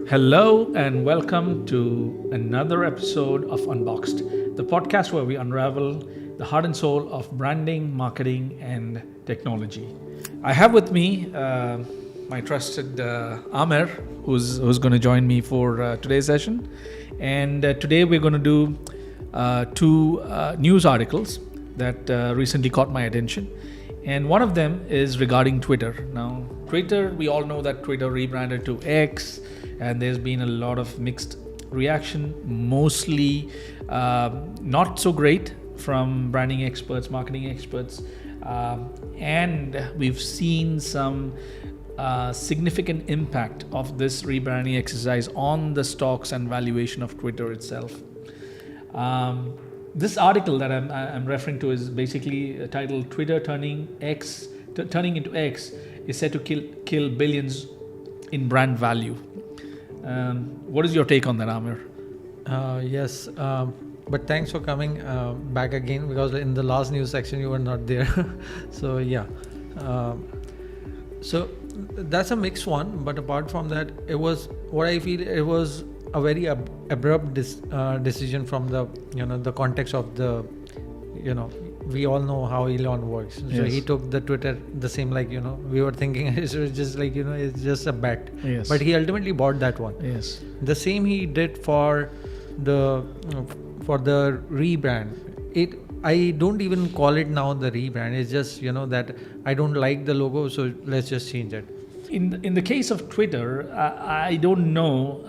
Hello and welcome to another episode of Unboxed, the podcast where we unravel the heart and soul of branding, marketing, and technology. I have with me my trusted Amer, who's going to join me for today's session. And today we're going to do two news articles that recently caught my attention. And one of them is regarding Twitter. Now, Twitter, we all know that Twitter rebranded to X, and there's been a lot of mixed reaction, mostly not so great from branding experts, marketing experts, and we've seen some significant impact of this rebranding exercise on the stocks and valuation of Twitter itself. This article that I'm referring to is basically titled "Twitter turning into X is said to kill billions in brand value." What is your take on that, Amir? Yes, but thanks for coming back again, because in the last news section you were not there. So yeah, so that's a mixed one. But apart from that, it was what I feel. It was a very abrupt decision from the context of the we all know how Elon works. So Yes. he took the Twitter the same, like we were thinking it was just like it's just a bet. Yes. But he ultimately bought that one. Yes. The same he did for the rebrand. I don't even call it now the rebrand. It's just that I don't like the logo, so let's just change it. In the case of Twitter, I don't know.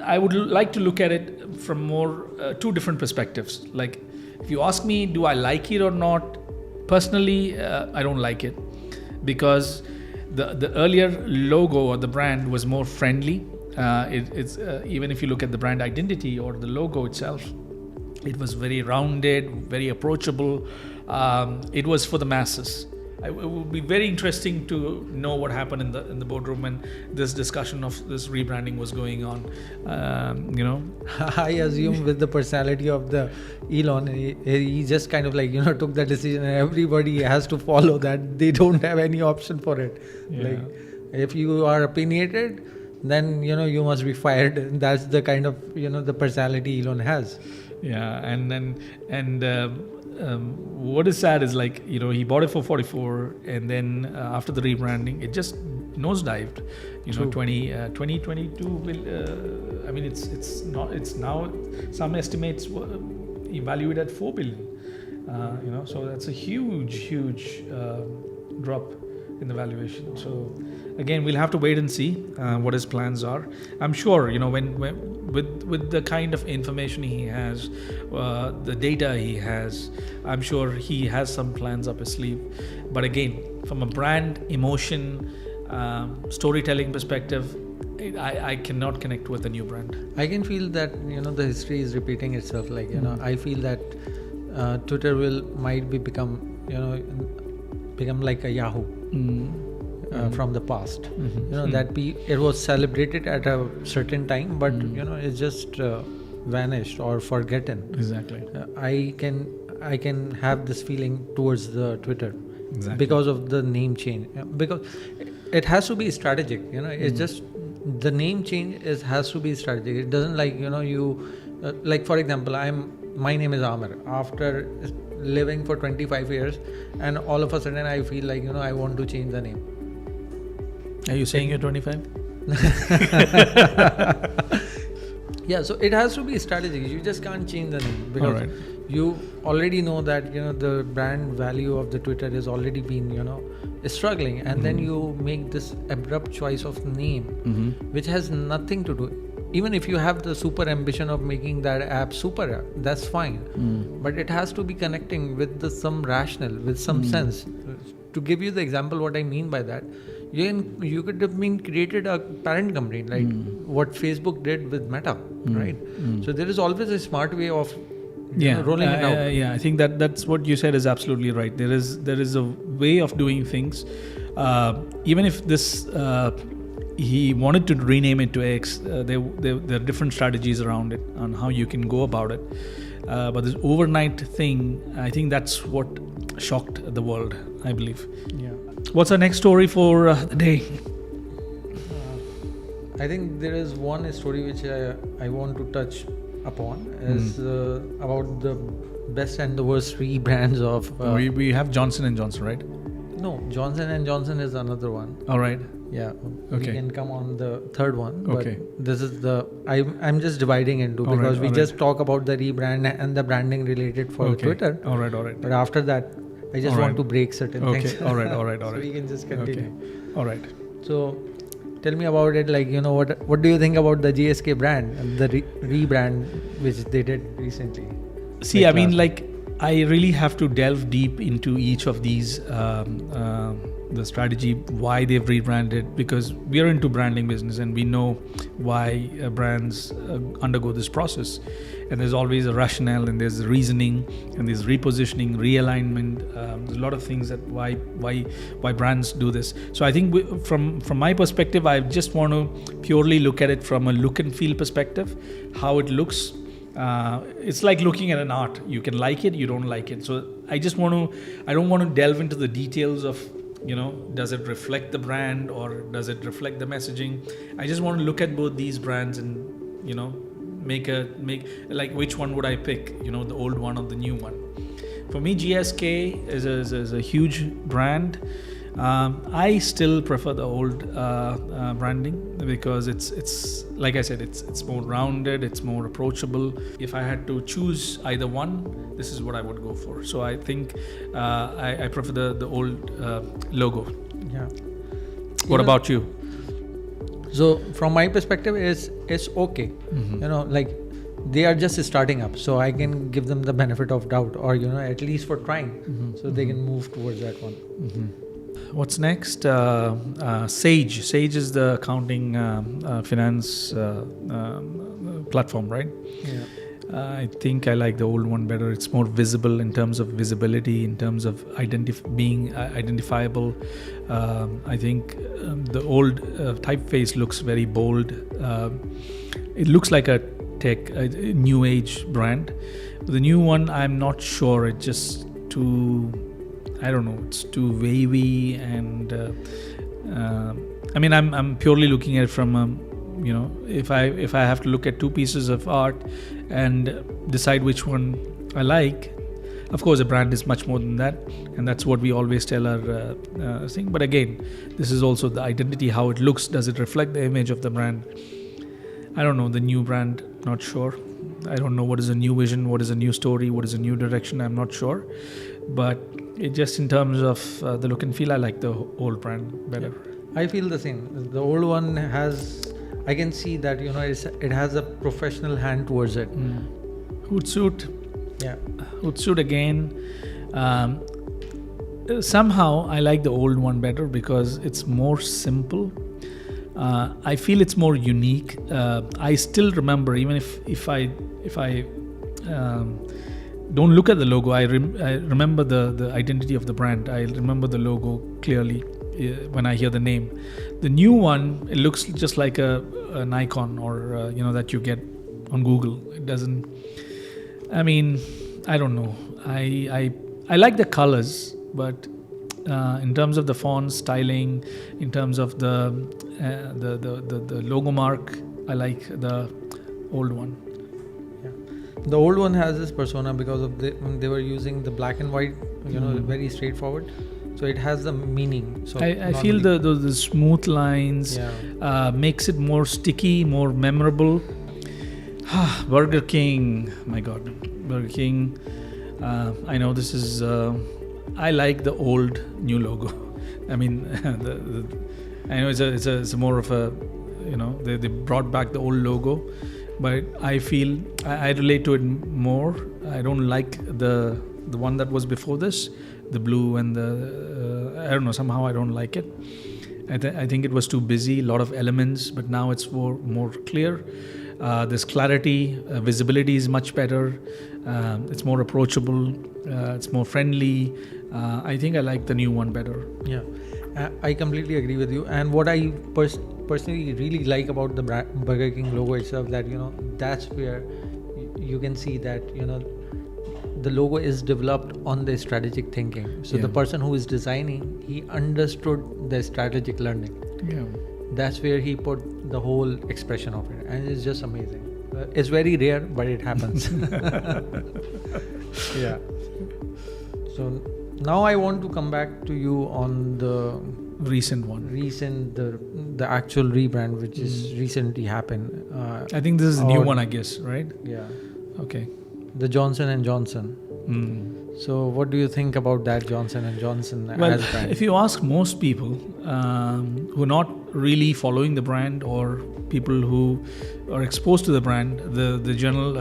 I would like to look at it from more two different perspectives. Like, if you ask me, do I like it or not? Personally, I don't like it, because the earlier logo or the brand was more friendly. It's even if you look at the brand identity or the logo itself, it was very rounded, very approachable. It was for the masses. It would be very interesting to know what happened in the boardroom when this discussion of this rebranding was going on. I assume with the personality of the Elon, he just kind of like took that decision, and everybody has to follow that. They don't have any option for it. Yeah. Like, if you are opinionated, then you must be fired. That's the kind of the personality Elon has. Yeah, what is sad is, like, he bought it for 44, and then after the rebranding, it just nosedived. 2022 will. I mean, it's not. It's now, some estimates evaluate at 4 billion. So that's a huge drop in the valuation. So again, we'll have to wait and see what his plans are. I'm sure when with the kind of information he has, the data he has, I'm sure he has some plans up his sleeve. But again, from a brand emotion, storytelling perspective, I cannot connect with a new brand. I can feel that the history is repeating itself. Like I feel that Twitter might become like a Yahoo. From the past. That it was celebrated at a certain time, but it just vanished or forgotten. Exactly. I can have this feeling towards the Twitter. Exactly. Because of the name change, because it has to be strategic. It's just the name change has to be strategic. It doesn't like like, for example, my name is Amar. After living for 25 years, and all of a sudden I feel like I want to change the name. Are you saying you're 25? Yeah, so it has to be strategic. You just can't change the name, because Alright. you already know that the brand value of the Twitter has already been struggling, and then you make this abrupt choice of name, which has nothing to do. Even if you have the super ambition of making that app super app, that's fine, but it has to be connecting with some rationale, with some sense. To give you the example, what I mean by that, you could have created a parent company, like what Facebook did with Meta, right? So there is always a smart way of rolling it out. I think that's what you said is absolutely right. There is a way of doing things. Even if this he wanted to rename it to X, there are different strategies around it on how you can go about it. But this overnight thing, I think that's what shocked the world, I believe. Yeah. What's our next story for the day? I think there is one story which I want to touch upon is about the best and the worst rebrands of. We have Johnson and Johnson, right? No, Johnson and Johnson is another one. All right. Yeah. Okay. We can come on the third one. But Okay. this is I'm just dividing into All because right, we all just talk about the rebrand and the branding related for Okay. Twitter. All right. But after that, I just All want right. to break certain Okay. things. All right. So we can just continue. Okay. All right. So tell me about it. Like, what do you think about the GSK brand and the rebrand which they did recently? See, Like I mean, last- like, I really have to delve deep into each of these, the strategy, why they've rebranded, because we are into branding business and we know why brands undergo this process. And there's always a rationale, and there's reasoning, and there's repositioning, realignment. There's a lot of things that why brands do this. So I think from my perspective, I just want to purely look at it from a look and feel perspective, how it looks. It's like looking at an art. You can like it, you don't like it. So I don't want to delve into the details of, does it reflect the brand or does it reflect the messaging? I just want to look at both these brands and, make like which one would I pick, the old one or the new one. For me, GSK is a huge brand. I still prefer the old branding because it's like I said, it's more rounded, it's more approachable. If I had to choose either one, this is what I would go for. So I think I prefer the old logo. Yeah. What about you? So from my perspective, it's okay. Like they are just starting up, so I can give them the benefit of doubt, or at least for trying, so they can move towards that one. What's next? Sage. Sage is the accounting finance platform, right? Yeah. I think I like the old one better. It's more visible in terms of visibility, in terms of being identifiable. I think the old typeface looks very bold. It looks like a new age brand. The new one, I'm not sure. It's just too, I don't know, it's too wavy, and I mean, I'm purely looking at it from if I have to look at two pieces of art and decide which one I like. Of course, a brand is much more than that, and that's what we always tell our thing. But again, this is also the identity, how it looks. Does it reflect the image of the brand? I don't know. The new brand, not sure. I don't know what is a new vision, what is a new story, what is a new direction. I'm not sure. But it just in terms of the look and feel, I like the old brand better. Yeah. I feel the same. The old one I can see that it has a professional hand towards it. Hootsuite. Yeah. Hootsuite again. Somehow I like the old one better because it's more simple. I feel it's more unique. I still remember, even if I don't look at the logo, I remember the identity of the brand. I remember the logo clearly when I hear the name. The new one, it looks just like an icon or that you get on Google. It doesn't. I mean, I don't know. I like the colors, but in terms of the font styling, in terms of the logo mark, I like the old one. Yeah. The old one has this persona because of they were using the black and white, very straightforward. So it has the meaning. So I feel the smooth lines makes it more sticky, more memorable. Burger King, my God, Burger King. I know this is. I like the old new logo. I mean, I know it's a more of a, they brought back the old logo, but I feel I relate to it more. I don't like the one that was before this, the blue and I don't know, somehow I don't like it. I think it was too busy, a lot of elements, but now it's more clear. There's clarity, visibility is much better, it's more approachable, it's more friendly. I think I like the new one better. Yeah, I completely agree with you. And what I personally really like about the Burger King logo itself, that that's where you can see that the logo is developed on the strategic thinking. So the person who is designing, he understood the strategic learning. Yeah. That's where he put the whole expression of it, and it's just amazing. It's very rare, but it happens. Yeah. So now I want to come back to you on the the actual rebrand, which is recently happened. I think this is a new one, I guess, right? Yeah. Okay. The Johnson and Johnson. So what do you think about that Johnson and Johnson as brand? If you ask most people who are not really following the brand, or people who are exposed to the brand, the general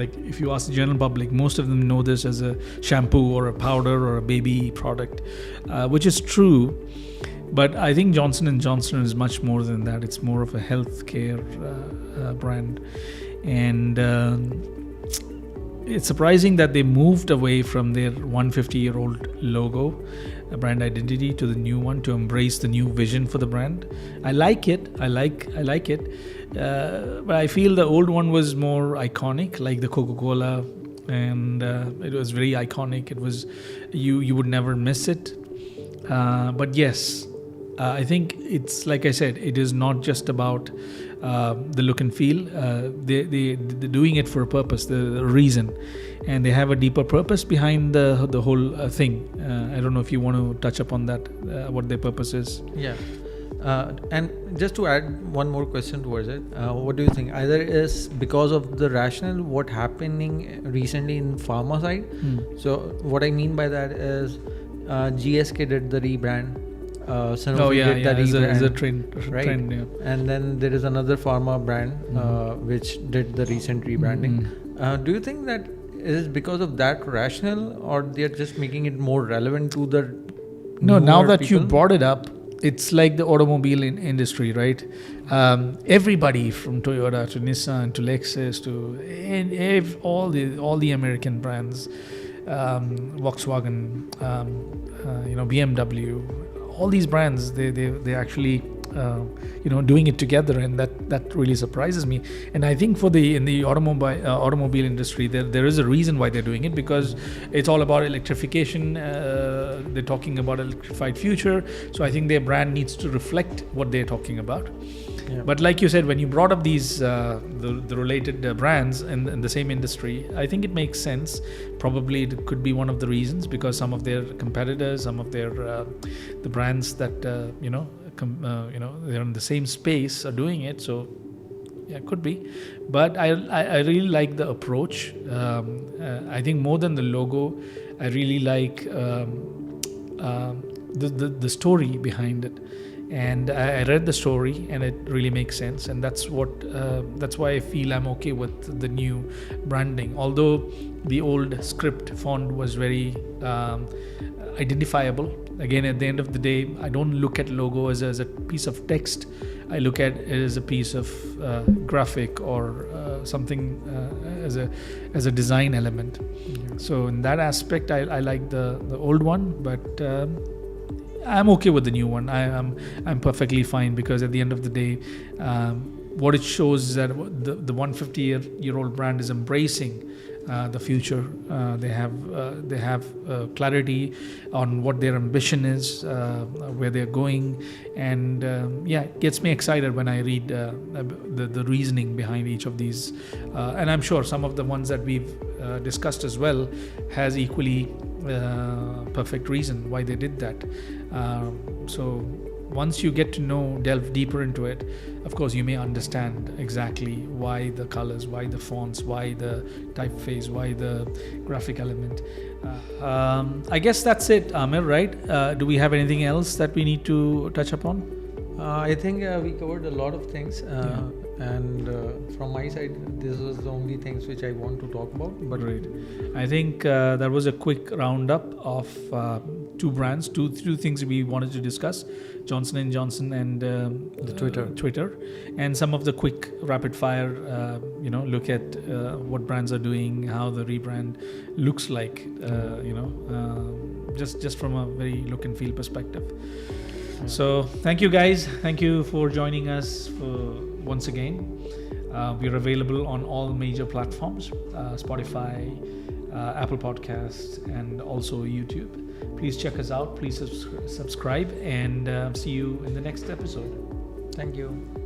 like if you ask the general public, most of them know this as a shampoo or a powder or a baby product, which is true. But I think Johnson & Johnson is much more than that. It's more of a healthcare brand. And it's surprising that they moved away from their 150-year-old logo, brand identity, to the new one, to embrace the new vision for the brand. I like it. I like it. But I feel the old one was more iconic, like the Coca-Cola, and it was very iconic. It was you would never miss it. But yes, I think it's like I said, it is not just about the look and feel. They're doing it for a purpose, the reason, and they have a deeper purpose behind the whole thing. I don't know if you want to touch upon that, what their purpose is. Yeah. And just to add one more question towards it, what do you think? Either is because of the rationale, what happening recently in pharma side. So what I mean by that is GSK did the rebrand. Sanofi did the rebrand. It's a trend, right? Trend, yeah. And then there is another pharma brand which did the recent rebranding. Do you think that is because of that rationale, or they're just making it more relevant to the No, now that people? You brought it up, it's like the automobile industry, right? Everybody from Toyota to Nissan to Lexus to all the American brands, Volkswagen, BMW, all these brands, they actually doing it together, and that really surprises me. And I think in the automobile industry, there is a reason why they're doing it, because it's all about electrification. They're talking about electrified future, so I think their brand needs to reflect what they're talking about. Yeah. But like you said, when you brought up these the related brands in the same industry, I think it makes sense. Probably it could be one of the reasons, because some of their competitors, some of their the brands that they're in the same space are doing it. So yeah, could be. But I really like the approach. I think more than the logo, I really like the story behind it. And I read the story, and it really makes sense, and that's why I feel I'm okay with the new branding. Although the old script font was very identifiable. Again, at the end of the day, I don't look at logo as a piece of text. I look at it as a piece of graphic or something as a design element. Mm-hmm. So in that aspect, I like the old one, but I'm okay with the new one. I'm perfectly fine, because at the end of the day, what it shows is that the 150-year-old brand is embracing the future. They have clarity on what their ambition is, where they're going, and it gets me excited when I read the reasoning behind each of these. And I'm sure some of the ones that we've discussed as well has equally perfect reason why they did that. So once you get to delve deeper into it, of course you may understand exactly why the colors, why the fonts, why the typeface, why the graphic element. I guess that's it, Amir, right? Do we have anything else that we need to touch upon? I think we covered a lot of things. And from my side, this was the only things which I want to talk about. But great. I think that was a quick roundup of two brands, two things we wanted to discuss: Johnson & Johnson and the Twitter, and some of the quick rapid fire. Look at what brands are doing, how the rebrand looks like. Just from a very look and feel perspective. So thank you guys. Thank you for joining us once again. We are available on all major platforms, Spotify, Apple Podcasts, and also YouTube. Please check us out. Please subscribe, and see you in the next episode. Thank you.